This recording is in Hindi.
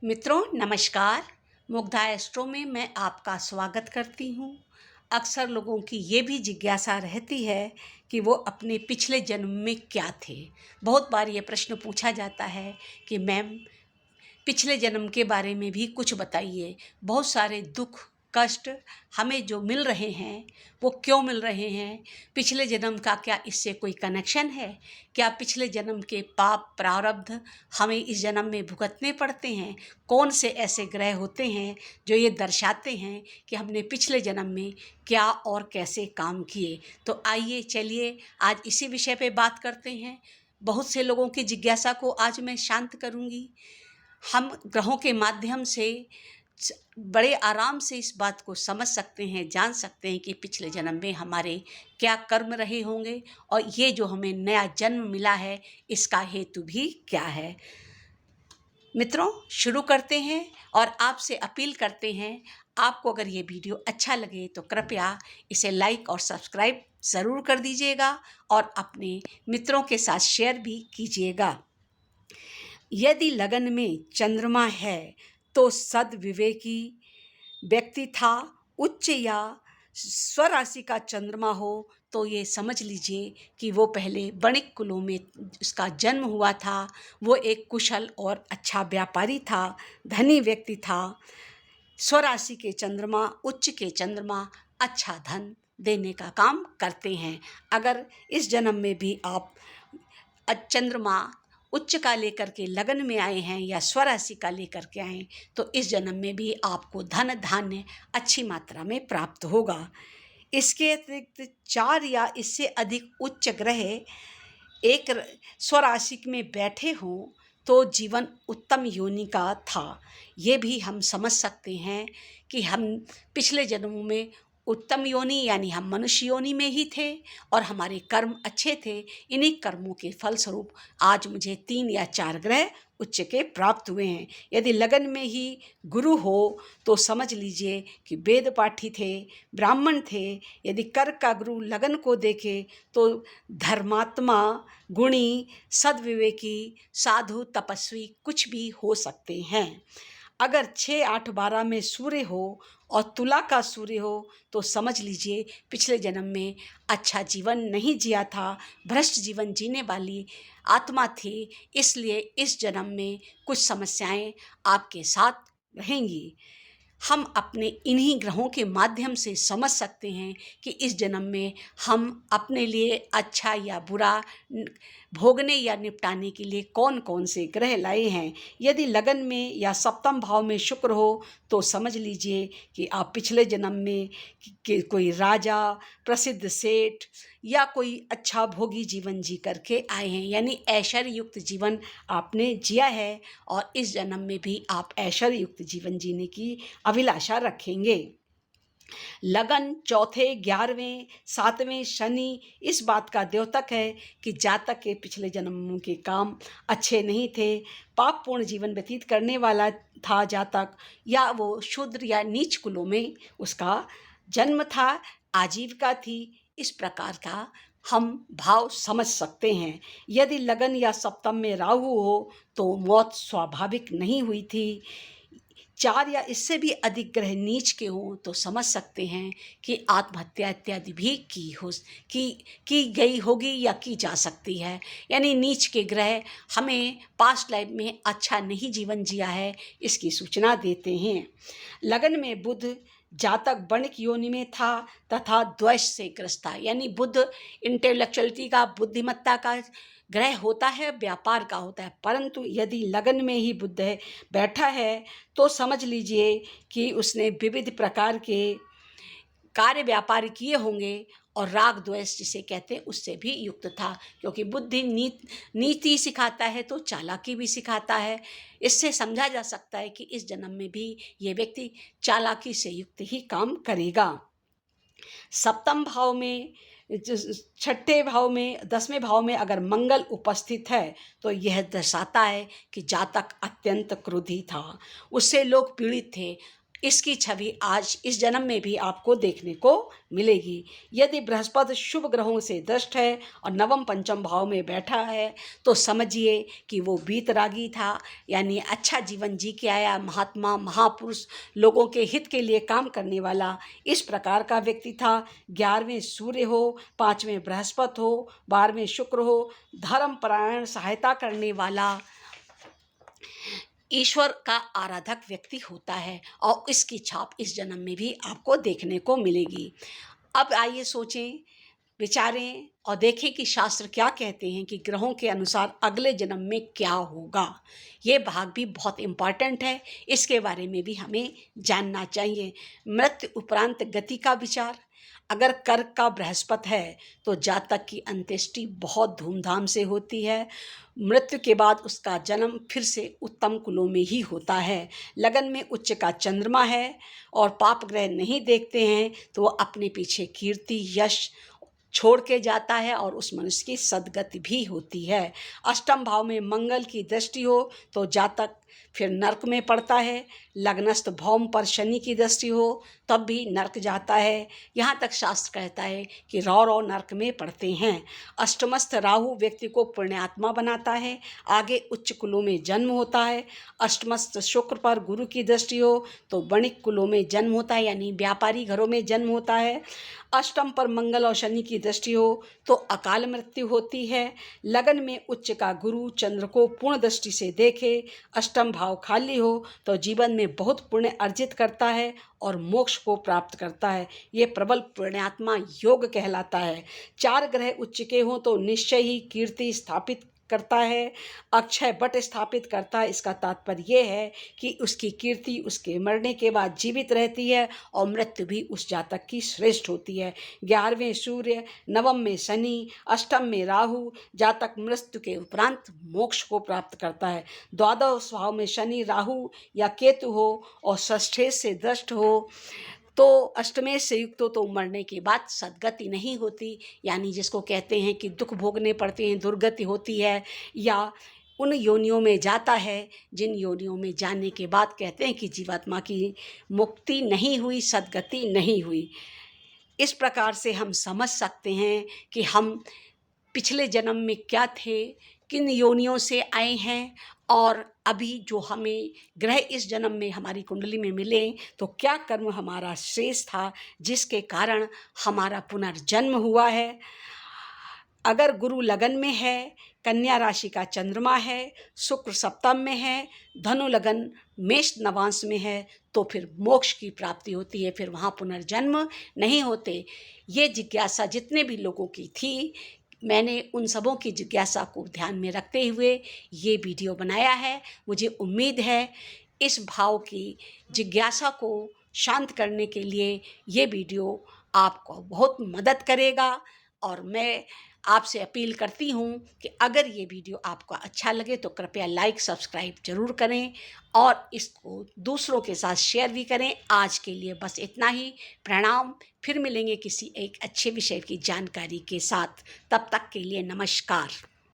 मित्रों नमस्कार। मुग्धा एस्ट्रो में मैं आपका स्वागत करती हूँ। अक्सर लोगों की ये भी जिज्ञासा रहती है कि वो अपने पिछले जन्म में क्या थे। बहुत बार ये प्रश्न पूछा जाता है कि मैम पिछले जन्म के बारे में भी कुछ बताइए। बहुत सारे दुख कष्ट हमें जो मिल रहे हैं वो क्यों मिल रहे हैं, पिछले जन्म का क्या इससे कोई कनेक्शन है, क्या पिछले जन्म के पाप प्रारब्ध हमें इस जन्म में भुगतने पड़ते हैं, कौन से ऐसे ग्रह होते हैं जो ये दर्शाते हैं कि हमने पिछले जन्म में क्या और कैसे काम किए। तो आइए चलिए आज इसी विषय पे बात करते हैं। बहुत से लोगों की जिज्ञासा को आज मैं शांत करूंगी। हम ग्रहों के माध्यम से बड़े आराम से इस बात को समझ सकते हैं, जान सकते हैं कि पिछले जन्म में हमारे क्या कर्म रहे होंगे और ये जो हमें नया जन्म मिला है इसका हेतु भी क्या है। मित्रों शुरू करते हैं और आपसे अपील करते हैं, आपको अगर ये वीडियो अच्छा लगे तो कृपया इसे लाइक और सब्सक्राइब ज़रूर कर दीजिएगा और अपने मित्रों के साथ शेयर भी कीजिएगा। यदि लगन में चंद्रमा है तो सद्विवेकी व्यक्ति था। उच्च या स्वराशि का चंद्रमा हो तो ये समझ लीजिए कि वो पहले वणिक कुलों में उसका जन्म हुआ था। वो एक कुशल और अच्छा व्यापारी था, धनी व्यक्ति था। स्वराशि के चंद्रमा, उच्च के चंद्रमा अच्छा धन देने का काम करते हैं। अगर इस जन्म में भी आप चंद्रमा उच्च का लेकर के लगन में आए हैं या स्वराशि का लेकर के आए तो इस जन्म में भी आपको धन धान्य अच्छी मात्रा में प्राप्त होगा। इसके अतिरिक्त 4 या इससे अधिक उच्च ग्रह एक स्वराशि में बैठे हों तो जीवन उत्तम योनि का था। ये भी हम समझ सकते हैं कि हम पिछले जन्मों में उत्तम योनि यानी हम मनुष्य योनि में ही थे और हमारे कर्म अच्छे थे। इन्हीं कर्मों के फलस्वरूप आज मुझे 3 या 4 ग्रह उच्च के प्राप्त हुए हैं। यदि लगन में ही गुरु हो तो समझ लीजिए कि वेद पाठी थे, ब्राह्मण थे। यदि कर्क का गुरु लगन को देखे तो धर्मात्मा, गुणी, सद्विवेकी, साधु, तपस्वी कुछ भी हो सकते हैं। अगर 6, 8, 12 में सूर्य हो और तुला का सूर्य हो तो समझ लीजिए पिछले जन्म में अच्छा जीवन नहीं जिया था, भ्रष्ट जीवन जीने वाली आत्मा थी। इसलिए इस जन्म में कुछ समस्याएं आपके साथ रहेंगी। हम अपने इन्हीं ग्रहों के माध्यम से समझ सकते हैं कि इस जन्म में हम अपने लिए अच्छा या बुरा भोगने या निपटाने के लिए कौन कौन से ग्रह लाए हैं। यदि लगन में या सप्तम भाव में शुक्र हो तो समझ लीजिए कि आप पिछले जन्म में कोई राजा, प्रसिद्ध सेठ या कोई अच्छा भोगी जीवन जी करके आए हैं, यानी ऐश्वर्य युक्त जीवन आपने जिया है और इस जन्म में भी आप ऐश्वर्य युक्त जीवन जीने की अभिलाषा रखेंगे। लगन चौथे, 11वें, 7वें शनि इस बात का द्योतक है कि जातक के पिछले जन्मों के काम अच्छे नहीं थे, पापपूर्ण जीवन व्यतीत करने वाला था जातक, या वो शूद्र या नीच कुलों में उसका जन्म था, आजीविका थी। इस प्रकार का हम भाव समझ सकते हैं। यदि लगन या सप्तम में राहु हो तो मौत स्वाभाविक नहीं हुई थी। 4 या इससे भी अधिक ग्रह नीच के हों तो समझ सकते हैं कि आत्महत्या इत्यादि भी की गई होगी या की जा सकती है। यानी नीच के ग्रह हमें पास्ट लाइफ में अच्छा नहीं जीवन जिया है इसकी सूचना देते हैं। लगन में बुध जातक वणिक योनि में था तथा द्वेष से ग्रस्त था। यानी बुध इंटेलेक्चुअलिटी का, बुद्धिमत्ता का ग्रह होता है, व्यापार का होता है, परंतु यदि लगन में ही बुध बैठा है तो समझ लीजिए कि उसने विविध प्रकार के कार्य व्यापार किए होंगे और राग द्वेष जिसे कहते हैं उससे भी युक्त था, क्योंकि बुद्धि नीति सिखाता है तो चालाकी भी सिखाता है। इससे समझा जा सकता है कि इस जन्म में भी ये व्यक्ति चालाकी से युक्त ही काम करेगा। सप्तम भाव में, छठे भाव में, 10वें भाव में अगर मंगल उपस्थित है तो यह दर्शाता है कि जातक अत्यंत क्रोधी था, उससे लोग पीड़ित थे। इसकी छवि आज इस जन्म में भी आपको देखने को मिलेगी। यदि बृहस्पति शुभ ग्रहों से दृष्ट है और नवम पंचम भाव में बैठा है तो समझिए कि वो वीतरागी था, यानी अच्छा जीवन जी के आया, महात्मा महापुरुष, लोगों के हित के लिए काम करने वाला इस प्रकार का व्यक्ति था। 11वें सूर्य हो, 5वें बृहस्पति हो, 12वें शुक्र हो, धर्मपरायण, सहायता करने वाला, ईश्वर का आराधक व्यक्ति होता है और इसकी छाप इस जन्म में भी आपको देखने को मिलेगी। अब आइए सोचें, विचारें और देखें कि शास्त्र क्या कहते हैं कि ग्रहों के अनुसार अगले जन्म में क्या होगा। ये भाग भी बहुत इम्पॉर्टेंट है, इसके बारे में भी हमें जानना चाहिए। मृत्यु उपरांत गति का विचार। अगर कर्क का बृहस्पति है तो जातक की अंत्येष्टि बहुत धूमधाम से होती है। मृत्यु के बाद उसका जन्म फिर से उत्तम कुलों में ही होता है। लगन में उच्च का चंद्रमा है और पाप ग्रह नहीं देखते हैं तो वो अपने पीछे कीर्ति यश छोड़ के जाता है और उस मनुष्य की सद्गति भी होती है। अष्टम भाव में मंगल की दृष्टि हो तो जातक फिर नरक में पड़ता है। लग्नस्थ भौम पर शनि की दृष्टि हो तब भी नरक जाता है। यहाँ तक शास्त्र कहता है कि रौ नरक में पड़ते हैं। अष्टमस्थ राहु व्यक्ति को पुण्यात्मा बनाता है, आगे उच्च कुलों में जन्म होता है। अष्टमस्थ शुक्र पर गुरु की दृष्टि हो तो वणिक कुलों में जन्म होता है, यानी व्यापारी घरों में जन्म होता है। अष्टम पर मंगल और शनि की दृष्टि हो तो अकाल मृत्यु होती है। लगन में उच्च का गुरु चंद्र को पूर्ण दृष्टि से देखे, अष्टम भाव खाली हो तो जीवन में बहुत पुण्य अर्जित करता है और मोक्ष को प्राप्त करता है। ये प्रबल पुण्यात्मा योग कहलाता है। 4 ग्रह उच्च के हों तो निश्चय ही कीर्ति स्थापित करता है, अक्षय बट स्थापित करता है। इसका तात्पर्य यह है कि उसकी कीर्ति उसके मरने के बाद जीवित रहती है और मृत्यु भी उस जातक की श्रेष्ठ होती है। 11वें सूर्य, नवम में शनि, अष्टम में राहु, जातक मृत्यु के उपरांत मोक्ष को प्राप्त करता है। द्वादश भाव में शनि, राहु या केतु हो और षष्ठे से दृष्ट हो तो अष्टमेश से युक्त हो तो मरने के बाद सद्गति नहीं होती, यानी जिसको कहते हैं कि दुख भोगने पड़ते हैं, दुर्गति होती है, या उन योनियों में जाता है जिन योनियों में जाने के बाद कहते हैं कि जीवात्मा की मुक्ति नहीं हुई, सद्गति नहीं हुई। इस प्रकार से हम समझ सकते हैं कि हम पिछले जन्म में क्या थे, किन योनियों से आए हैं और अभी जो हमें ग्रह इस जन्म में हमारी कुंडली में मिले तो क्या कर्म हमारा श्रेष्ठ था जिसके कारण हमारा पुनर्जन्म हुआ है। अगर गुरु लगन में है, कन्या राशि का चंद्रमा है, शुक्र सप्तम में है, धनु लगन मेष नवांश में है तो फिर मोक्ष की प्राप्ति होती है, फिर वहाँ पुनर्जन्म नहीं होते। ये जिज्ञासा जितने भी लोगों की थी, मैंने उन सबों की जिज्ञासा को ध्यान में रखते हुए ये वीडियो बनाया है। मुझे उम्मीद है इस भाव की जिज्ञासा को शांत करने के लिए ये वीडियो आपको बहुत मदद करेगा और मैं आपसे अपील करती हूँ कि अगर ये वीडियो आपको अच्छा लगे तो कृपया लाइक सब्सक्राइब जरूर करें और इसको दूसरों के साथ शेयर भी करें। आज के लिए बस इतना ही। प्रणाम। फिर मिलेंगे किसी एक अच्छे विषय की जानकारी के साथ। तब तक के लिए नमस्कार।